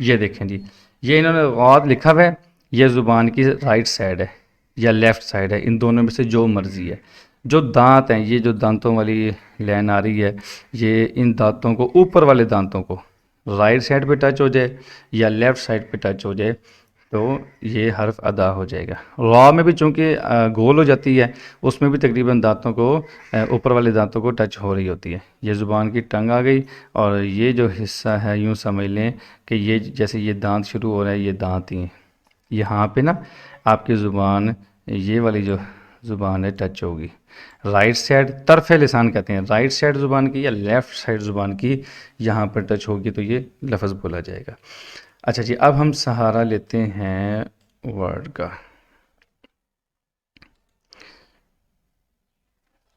یہ دیکھیں جی، یہ انہوں نے غاد لکھا ہوا ہے، یہ زبان کی رائٹ سائڈ ہے یا لیفٹ سائڈ ہے، ان دونوں میں سے جو مرضی ہے۔ جو دانت ہیں، یہ جو دانتوں والی لائن آ رہی ہے، یہ ان دانتوں کو، اوپر والے دانتوں کو رائٹ سائڈ پہ ٹچ ہو جائے یا لیفٹ سائڈ پہ ٹچ ہو جائے تو یہ حرف ادا ہو جائے گا۔ را میں بھی چونکہ گول ہو جاتی ہے، اس میں بھی تقریباً دانتوں کو، اوپر والے دانتوں کو ٹچ ہو رہی ہوتی ہے۔ یہ زبان کی ٹنگ آ گئی، اور یہ جو حصہ ہے یوں سمجھ لیں کہ یہ جیسے یہ دانت شروع ہو رہا ہے، یہ دانت ہی ہیں، یہاں پہ نا آپ کی زبان، یہ والی جو زبان ہے ٹچ ہوگی۔ رائٹ سائڈ طرف لسان کہتے ہیں، رائٹ سائڈ زبان کی یا لیفٹ سائڈ زبان کی یہاں پر ٹچ ہوگی تو یہ لفظ بولا جائے گا۔ اچھا جی، اب ہم سہارا لیتے ہیں ورڈ کا۔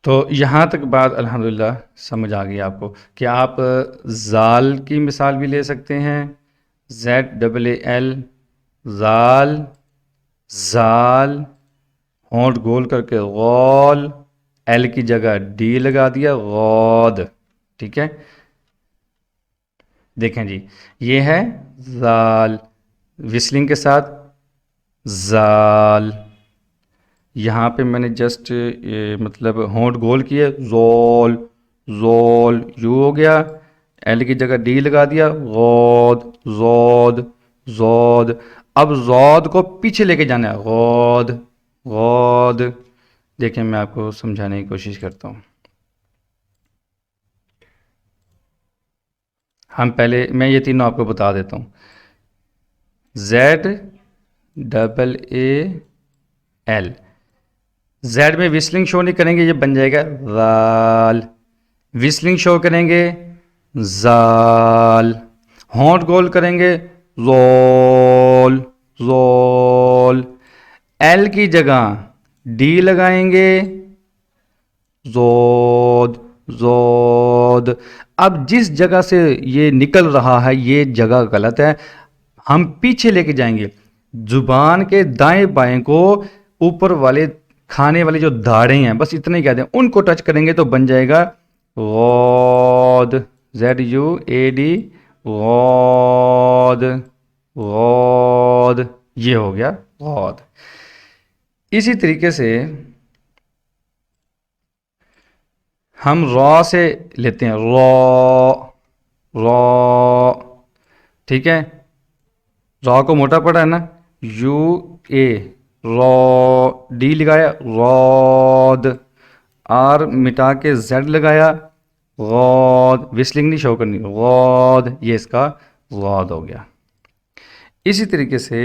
تو یہاں تک بات الحمدللہ سمجھ آ گئی آپ کو کہ آپ زال کی مثال بھی لے سکتے ہیں، ZAAL، زال، زال، ہونٹ گول کر کے غول، ایل کی جگہ ڈی لگا دیا، غود، ٹھیک ہے۔ دیکھیں جی، یہ ہے زال، وسلنگ کے ساتھ زال، یہاں پہ میں نے جسٹ مطلب ہونٹ گول کیے، زول، زول، یو ہو گیا، ایل کی جگہ ڈی لگا دیا، غود، زود، زود۔ اب زود کو پیچھے لے کے جانا ہے، غود، غود۔ دیکھیں میں آپ کو سمجھانے کی کوشش کرتا ہوں۔ ہم پہلے، میں یہ تینوں آپ کو بتا دیتا ہوں۔ ZAAL، زیڈ میں وسلنگ شو نہیں کریں گے، یہ بن جائے گا زال۔ وسلنگ شو کریں گے، زال۔ ہونٹ گول کریں گے، زول، زول۔ ایل کی جگہ ڈی لگائیں گے، زود، زود۔ اب جس جگہ سے یہ نکل رہا ہے یہ جگہ غلط ہے، ہم پیچھے لے کے جائیں گے، زبان کے دائیں بائیں کو، اوپر والے کھانے والے جو داڑیں ہیں، بس اتنے ہی کہتے ہیں، ان کو ٹچ کریں گے تو بن جائے گا غود، ZUAD، غود، غود، یہ ہو گیا غود۔ اسی طریقے سے ہم را سے لیتے ہیں، را، را، ٹھیک ہے۔ را کو موٹا پڑا ہے نا، UA، را، ڈی لگایا، رود، آر مٹا کے زیڈ لگایا، غود، وسلنگ نہیں شو کرنی، غود، یہ اس کا غود ہو گیا۔ اسی طریقے سے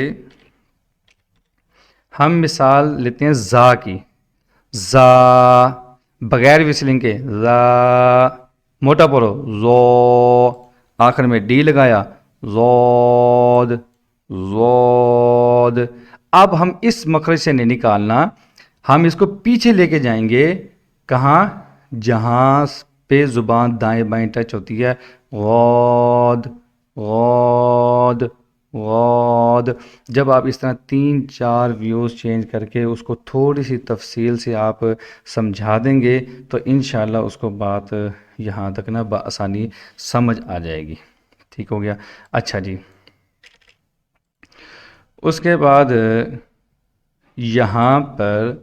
ہم مثال لیتے ہیں زا کی، زا، بغیر وسلنگ کے، زا، موٹا پڑھو، زو، آخر میں ڈی لگایا، زود، زود۔ اب ہم اس مخرج سے نہیں نکالنا، ہم اس کو پیچھے لے کے جائیں گے، کہاں؟ جہاں پہ زبان دائیں بائیں ٹچ ہوتی ہے، غود، غود، غود۔ جب آپ اس طرح 3-4 ویوز چینج کر کے اس کو تھوڑی سی تفصیل سے آپ سمجھا دیں گے تو انشاءاللہ اس کو بات یہاں تک نا بآسانی سمجھ آ جائے گی۔ ٹھیک ہو گیا۔ اچھا جی، اس کے بعد یہاں پر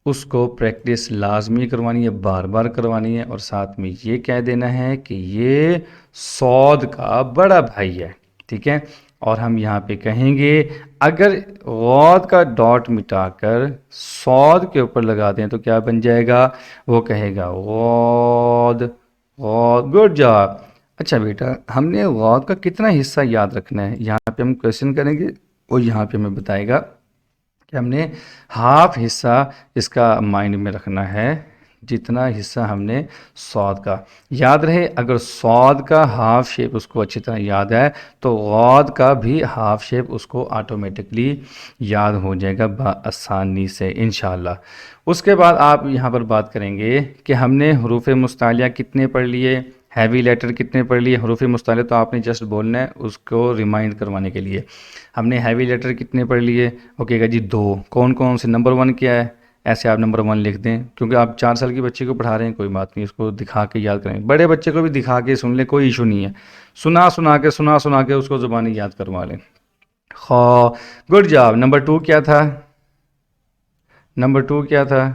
اس کو پریکٹس لازمی کروانی ہے، بار بار کروانی ہے، اور ساتھ میں یہ کہہ دینا ہے کہ یہ صاد کا بڑا بھائی ہے، ٹھیک ہے۔ اور ہم یہاں پہ کہیں گے اگر غود کا ڈاٹ مٹا کر صاد کے اوپر لگا دیں تو کیا بن جائے گا؟ وہ کہے گا غود، غود، گڈ جاب۔ اچھا بیٹا، ہم نے غود کا کتنا حصہ یاد رکھنا ہے؟ یہاں پہ ہم کویشچن کریں گے، وہ یہاں پہ ہمیں بتائے گا کہ ہم نے ہاف حصہ اس کا مائنڈ میں رکھنا ہے، جتنا حصہ ہم نے صاد کا یاد رہے۔ اگر صاد کا ہاف شیپ اس کو اچھی طرح یاد ہے تو غود کا بھی ہاف شیپ اس کو آٹومیٹکلی یاد ہو جائے گا بآسانی سے انشاءاللہ۔ اس کے بعد آپ یہاں پر بات کریں گے کہ ہم نے حروف مستعلیہ کتنے پڑھ لیے، ہیوی لیٹر کتنے پڑھ لیے۔ حروف مستعلیہ تو آپ نے جسٹ بولنا ہے اس کو ریمائنڈ کروانے کے لیے۔ ہم نے ہیوی لیٹر کتنے پڑھ لیے؟ وہ کہے گا جی 2۔ کون کون سے؟ نمبر 1 کیا ہے؟ ایسے آپ نمبر 1 لکھ دیں، کیونکہ آپ 4 سال کی بچے کو پڑھا رہے ہیں، کوئی بات نہیں، اس کو دکھا کے یاد کریں، بڑے بچے کو بھی دکھا کے سن لیں، کوئی ایشو نہیں ہے، سنا کے اس کو زبانی یاد کروا لیں. خو گڈ جاب. نمبر 2 کیا تھا؟ نمبر 2 کیا تھا؟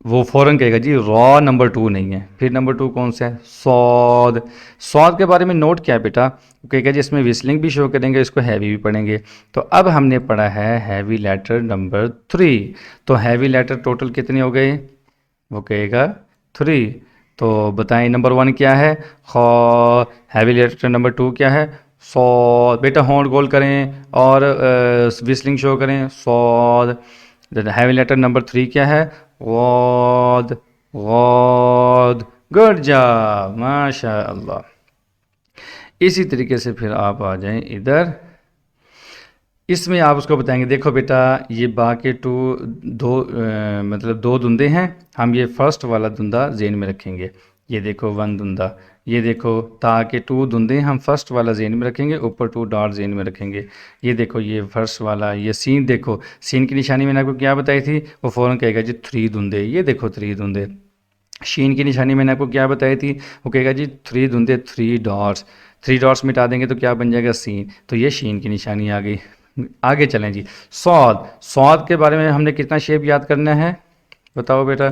وہ فوراً کہے گا جی را نمبر 2 نہیں ہے. پھر نمبر 2 کون سا ہے؟ سود. سود کے بارے میں نوٹ کیا ہے بیٹا؟ وہ کہے گا جی اس میں وسلنگ بھی شو کریں گے، اس کو ہیوی بھی پڑھیں گے. تو اب ہم نے پڑھا ہے ہیوی لیٹر نمبر 3. تو ہیوی لیٹر ٹوٹل کتنے ہو گئے؟ وہ کہے گا 3. تو بتائیں نمبر 1 کیا ہے؟ خو. ہیوی لیٹر نمبر 2 کیا ہے؟ سود. بیٹا ہونٹ گول کریں اور وسلنگ شو کریں. سود. ہیوی لیٹر نمبر 3 کیا ہے؟ غاد. غاد. گڈ جاب، ماشاء اللہ. اسی طریقے سے پھر آپ آ جائیں ادھر، اس میں آپ اس کو بتائیں گے دیکھو بیٹا یہ با کے مطلب 2 دندے ہیں، ہم یہ فرسٹ والا دندہ ذہن میں رکھیں گے. یہ دیکھو 1 دندہ، یہ دیکھو تا کے 2 دندے ہم فرسٹ والا ذہن میں رکھیں گے، اوپر 2 ڈاٹ ذہن میں رکھیں گے. یہ دیکھو یہ فرسٹ والا، یہ سین دیکھو، سین کی نشانی میں نے آپ کو کیا بتائی تھی؟ وہ فوراً کہے گا جی 3 دندے. یہ دیکھو 3 دندے. شین کی نشانی میں نے آپ کو کیا بتائی تھی؟ وہ کہے گا جی 3 دندے 3 ڈاٹس. 3 ڈاٹس مٹا دیں گے تو کیا بن جائے گا؟ سین. تو یہ شین کی نشانی آ گئی. آگے چلیں جی. سعود. سعود کے بارے میں ہم نے کتنا شیپ یاد کرنا ہے بتاؤ بیٹا؟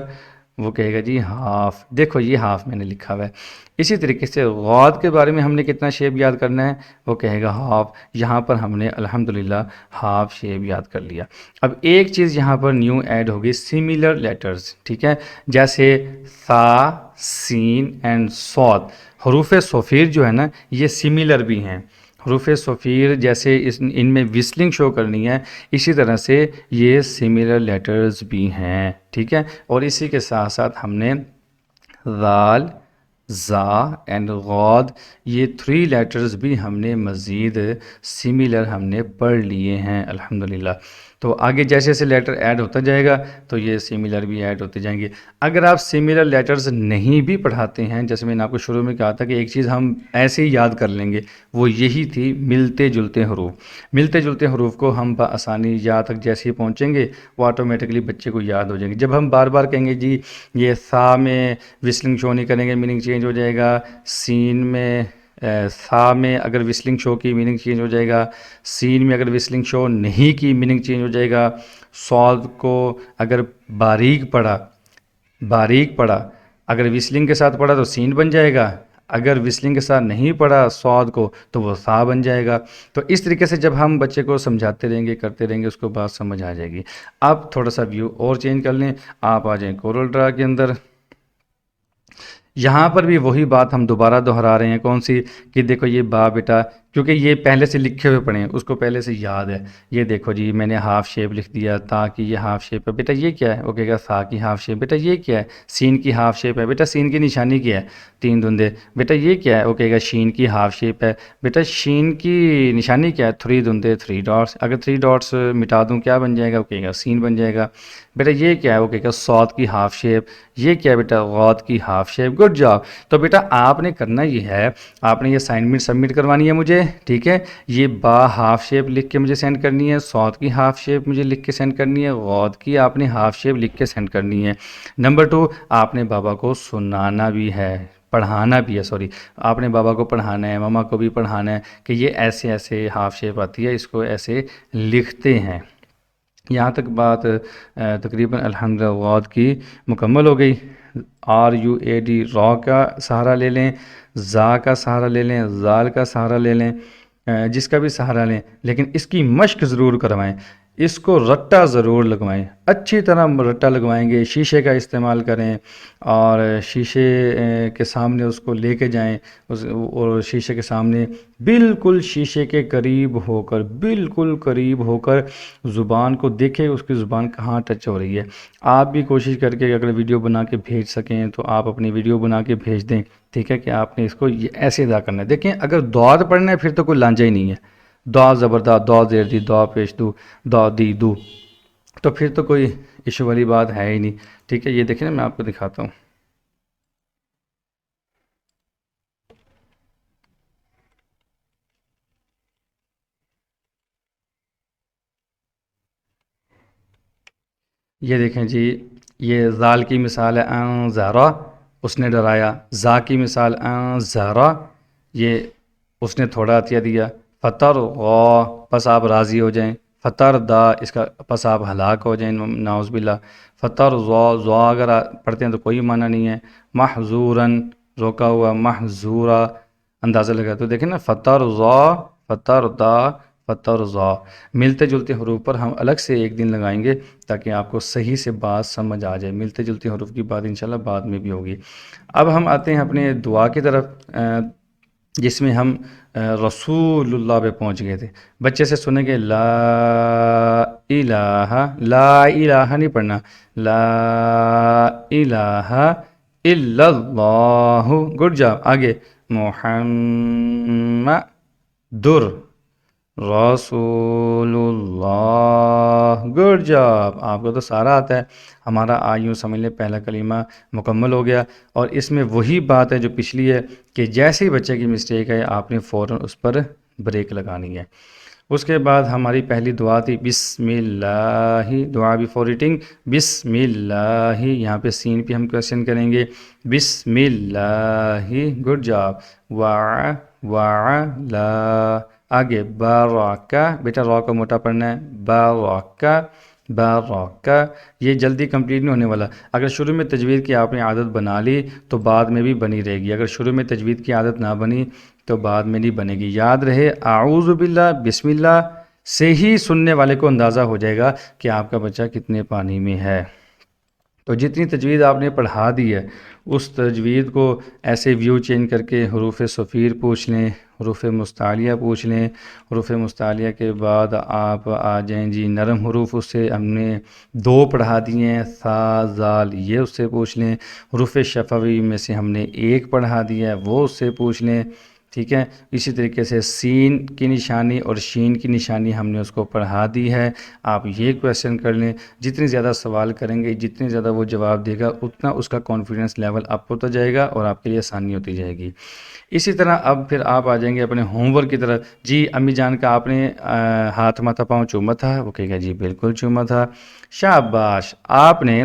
وہ کہے گا جی ہاف. دیکھو یہ ہاف میں نے لکھا ہوا ہے. اسی طریقے سے غاد کے بارے میں ہم نے کتنا شیپ یاد کرنا ہے؟ وہ کہے گا ہاف. یہاں پر ہم نے الحمدللہ ہاف شیپ یاد کر لیا. اب ایک چیز یہاں پر نیو ایڈ ہوگی، سیملر لیٹرز. ٹھیک ہے، جیسے سا، سین اینڈ صاد. حروف صفیر جو ہے نا یہ سیملر بھی ہیں. حروف صفیر جیسے ان میں وسلنگ شو کرنی ہے، اسی طرح سے یہ سیملر لیٹرز بھی ہیں. ٹھیک ہے، اور اسی کے ساتھ ساتھ ہم نے ذال، زا اینڈ غاد، یہ 3 لیٹرز بھی ہم نے مزید سیملر ہم نے پڑھ لیے ہیں الحمدللہ. تو آگے جیسے جیسے لیٹر ایڈ ہوتا جائے گا تو یہ سیملر بھی ایڈ ہوتے جائیں گے. اگر آپ سیملر لیٹرز نہیں بھی پڑھاتے ہیں، جیسے میں نے آپ کو شروع میں کہا تھا کہ ایک چیز ہم ایسے ہی یاد کر لیں گے، وہ یہی تھی ملتے جلتے حروف. ملتے جلتے حروف کو ہم بآسانی یہاں تک جیسے ہی پہنچیں گے وہ آٹومیٹکلی بچے کو یاد ہو جائیں گے. جب ہم بار بار کہیں گے جی یہ سا میں وسلنگ شو نہیں کریں گے میننگ چینج ہو جائے گا، سین میں سا میں اگر وسلنگ شو کی میننگ چینج ہو جائے گا، سین میں اگر وسلنگ شو نہیں کی میننگ چینج ہو جائے گا، صاد کو اگر باریک پڑھا اگر وسلنگ کے ساتھ پڑھا تو سین بن جائے گا، اگر وسلنگ کے ساتھ نہیں پڑھا صاد کو تو وہ سا بن جائے گا. تو اس طریقے سے جب ہم بچے کو سمجھاتے رہیں گے کرتے رہیں گے اس کو بات سمجھ آ جائے گی. اب تھوڑا سا ویو اور چینج کر لیں، آپ آ جائیں کورل ڈرا کے اندر. یہاں پر بھی وہی بات ہم دوبارہ دہرا رہے ہیں، کون سی؟ کہ دیکھو یہ با بیٹا، کیونکہ یہ پہلے سے لکھے ہوئے پڑھے ہیں اس کو پہلے سے یاد ہے. یہ دیکھو جی میں نے ہاف شیپ لکھ دیا، تا کی یہ ہاف شیپ ہے بیٹا، یہ کیا ہے؟ وہ کہے گا سا کی ہاف شیپ. بیٹا یہ کیا ہے؟ سین کی ہاف شیپ ہے. بیٹا سین کی نشانی کیا ہے؟ 3 دندے. بیٹا یہ کیا ہے؟ وہ کہے گا شین کی ہاف شیپ ہے. بیٹا شین کی نشانی کیا ہے؟ 3 دندے 3 ڈاٹس. اگر 3 ڈاٹس مٹا دوں کیا بن جائے گا؟ وہ کہے گا سین بن جائے گا. بیٹا یہ کیا ہے؟ وہ کہے گا صاد کی ہاف شیپ. یہ کیا ہے بیٹا؟ غاد کی ہاف شیپ. Good job. تو بیٹا آپ نے کرنا یہ ہے، آپ نے یہ اسائنمنٹ سبمٹ کروانی ہے مجھے. ٹھیک ہے، یہ با ہاف شیپ لکھ کے مجھے سینڈ کرنی ہے، صاد کی ہاف شیپ مجھے لکھ کے سینڈ کرنی ہے، غاد کی آپ نے ہاف شیپ لکھ کے سینڈ کرنی ہے. نمبر 2 آپ نے بابا کو سنانا بھی ہے، پڑھانا بھی ہے. سوری، آپ نے بابا کو پڑھانا ہے، ماما کو بھی پڑھانا ہے کہ یہ ایسے ایسے ہاف شیپ آتی ہے، اس کو ایسے لکھتے ہیں. یہاں تک بات تقریباً الحمدللہ غاد کی مکمل ہو گئی. RUAD را کا سہارا لے لیں، زا کا سہارا لے لیں، زال کا سہارا لے لیں، جس کا بھی سہارا لیں، لیکن اس کی مشق ضرور کروائیں. اس کو رٹا ضرور لگوائیں، اچھی طرح رٹا لگوائیں گے. شیشے کا استعمال کریں اور شیشے کے سامنے اس کو لے کے جائیں، اور شیشے کے سامنے بالکل شیشے کے بالکل قریب ہو کر زبان کو دیکھیں، اس کی زبان کہاں ٹچ ہو رہی ہے. آپ بھی کوشش کر کے اگر ویڈیو بنا کے بھیج سکیں تو آپ اپنی ویڈیو بنا کے بھیج دیں. ٹھیک ہے، کہ آپ نے اس کو ایسے ادا کرنا ہے. دیکھیں اگر دعات پڑھنا ہے پھر تو کوئی لانجا ہی نہیں ہے. دعا زبردار، دعا زیر دی، دعا پیش دو، دعا دی دو، تو پھر تو کوئی ایشو والی بات ہے ہی نہیں. ٹھیک ہے، یہ دیکھیں نا میں آپ کو دکھاتا ہوں. یہ دیکھیں جی، یہ ذال کی مثال ہے انذرا، اس نے ڈرایا. زا کی مثال انذرا، یہ اس نے تھوڑا عطیہ دیا. فطر غا، پس آپ راضی ہو جائیں. فطر دا، اس کا پس آپ ہلاک ہو جائیں نعوذ باللہ. فطر زا، زا اگر پڑھتے ہیں تو کوئی معنی نہیں ہے. محظوراً، روکا ہوا. محظورا، اندازہ لگا. تو دیکھیں نا، فطر زا، فطر دا، فطر زا. ملتے جلتے حروف پر ہم الگ سے ایک دن لگائیں گے تاکہ آپ کو صحیح سے بات سمجھ آ جائے. ملتے جلتے حروف کی بات انشاءاللہ بعد میں بھی ہوگی. اب ہم آتے ہیں اپنے دعا کی طرف، جس میں ہم رسول اللہ پہ پہنچ گئے تھے. بچے سے سنیں گے لا الہ، لا الہ نہیں پڑھنا، لا الہ الا اللہ. Good job. آگے محمد رسول اللہ. Good job. آپ کو تو سارا آتا ہے. ہمارا یوں سمجھ لیں پہلا کلمہ مکمل ہو گیا. اور اس میں وہی بات ہے جو پچھلی ہے کہ جیسے ہی بچے کی مسٹیک ہے آپ نے فوراً اس پر بریک لگانی ہے. اس کے بعد ہماری پہلی دعا تھی بسم اللہ. دعا بیفور ایٹنگ بسم اللہ. یہاں پہ سین پہ ہم کویسچن کریں گے بسم اللہ. Good job. لا. آگے بارکا، بیٹا را کا موٹا پڑھنا ہے. بارکا، بارکا. یہ جلدی کمپلیٹ نہیں ہونے والا. اگر شروع میں تجوید کی آپ نے عادت بنا لی تو بعد میں بھی بنی رہے گی. اگر شروع میں تجوید کی عادت نہ بنی تو بعد میں نہیں بنے گی. یاد رہے اعوذ باللہ، بسم اللہ سے ہی سننے والے کو اندازہ ہو جائے گا کہ آپ کا بچہ کتنے پانی میں ہے. تو جتنی تجوید آپ نے پڑھا دی ہے اس تجوید کو ایسے ویو چینج کر کے حروف صفیر پوچھ لیں، حروف مستعلیہ پوچھ لیں. حروف مستعلیہ کے بعد آپ آ جائیں جی نرم حروف، اس سے ہم نے 2 پڑھا دیے ہیں، ثا زال، یہ اس سے پوچھ لیں. حروف شفوی میں سے ہم نے 1 پڑھا دیا ہے، وہ اس سے پوچھ لیں. ٹھیک ہے. اسی طریقے سے سین کی نشانی اور شین کی نشانی ہم نے اس کو پڑھا دی ہے. آپ یہ کویسچن کر لیں. جتنے زیادہ سوال کریں گے، جتنے زیادہ وہ جواب دے گا، اتنا اس کا کانفیڈنس لیول اپ ہوتا جائے گا اور آپ کے لیے آسانی ہوتی جائے گی. اسی طرح اب پھر آپ آ جائیں گے اپنے ہوم ورک کی طرف. جی امی جان کا آپ نے ہاتھ ماتھا پاؤں چوما تھا؟ وہ کہے گا جی بالکل چوما تھا. شاباش. آپ نے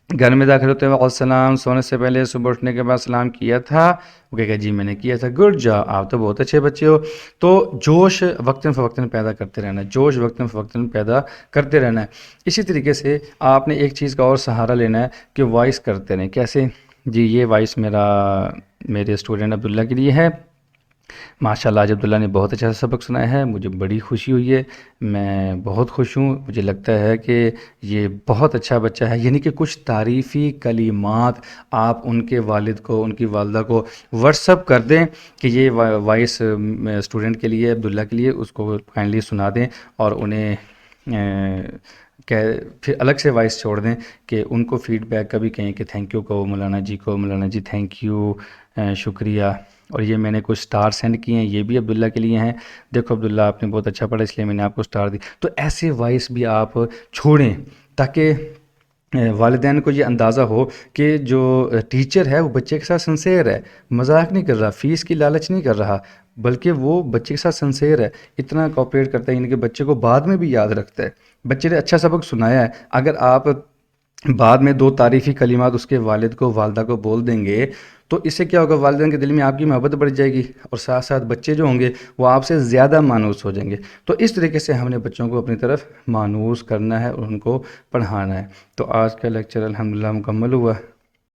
گھر میں داخل ہوتے وقت السلام، سونے سے پہلے، صبح اٹھنے کے بعد سلام کیا تھا؟ وہ کہے گا جی میں نے کیا تھا. Good job. آپ تو بہت اچھے بچے ہو. تو جوش وقتاً فوقتاً پیدا کرتے رہنا ہے، جوش وقتاً فوقتاً پیدا کرتے رہنا ہے. اسی طریقے سے آپ نے ایک چیز کا اور سہارا لینا ہے کہ وائس کرتے رہیں. کیسے؟ جی یہ وائس میرے اسٹوڈنٹ عبداللہ کے لیے ہے. ماشاءاللہ آج عبداللہ نے بہت اچھا سبق سنایا ہے، مجھے بڑی خوشی ہوئی ہے. میں بہت خوش ہوں. مجھے لگتا ہے کہ یہ بہت اچھا بچہ ہے. یعنی کہ کچھ تعریفی کلمات آپ ان کے والد کو، ان کی والدہ کو واٹس اپ کر دیں کہ یہ وائس اسٹوڈنٹ کے لیے، عبداللہ کے لیے، اس کو کائنڈلی سنا دیں. اور انہیں پھر الگ سے وائس چھوڑ دیں کہ ان کو فیڈ بیک کا بھی کہیں کہ تھینک یو کہو مولانا جی کو، مولانا جی تھینک یو، شکریہ. اور یہ میں نے کچھ سٹار سینڈ کیے ہیں، یہ بھی عبداللہ کے لیے ہیں. دیکھو عبداللہ آپ نے بہت اچھا پڑھا اس لیے میں نے آپ کو سٹار دی. تو ایسے وائس بھی آپ چھوڑیں تاکہ والدین کو یہ اندازہ ہو کہ جو ٹیچر ہے وہ بچے کے ساتھ سنسیئر ہے، مذاق نہیں کر رہا، فیس کی لالچ نہیں کر رہا، بلکہ وہ بچے کے ساتھ سنسیئر ہے، اتنا کوآپریٹ کرتا ہے. یعنی کہ بچے کو بعد میں بھی یاد رکھتا ہے. بچے نے اچھا سبق سنایا ہے، اگر آپ بعد میں 2 تعریفی کلمات اس کے والد کو، والدہ کو بول دیں گے تو اس سے کیا ہوگا، والدین کے دل میں آپ کی محبت بڑھ جائے گی اور ساتھ ساتھ بچے جو ہوں گے وہ آپ سے زیادہ مانوس ہو جائیں گے. تو اس طریقے سے ہم نے بچوں کو اپنی طرف مانوس کرنا ہے اور ان کو پڑھانا ہے. تو آج کا لیکچر الحمدللہ مکمل ہوا.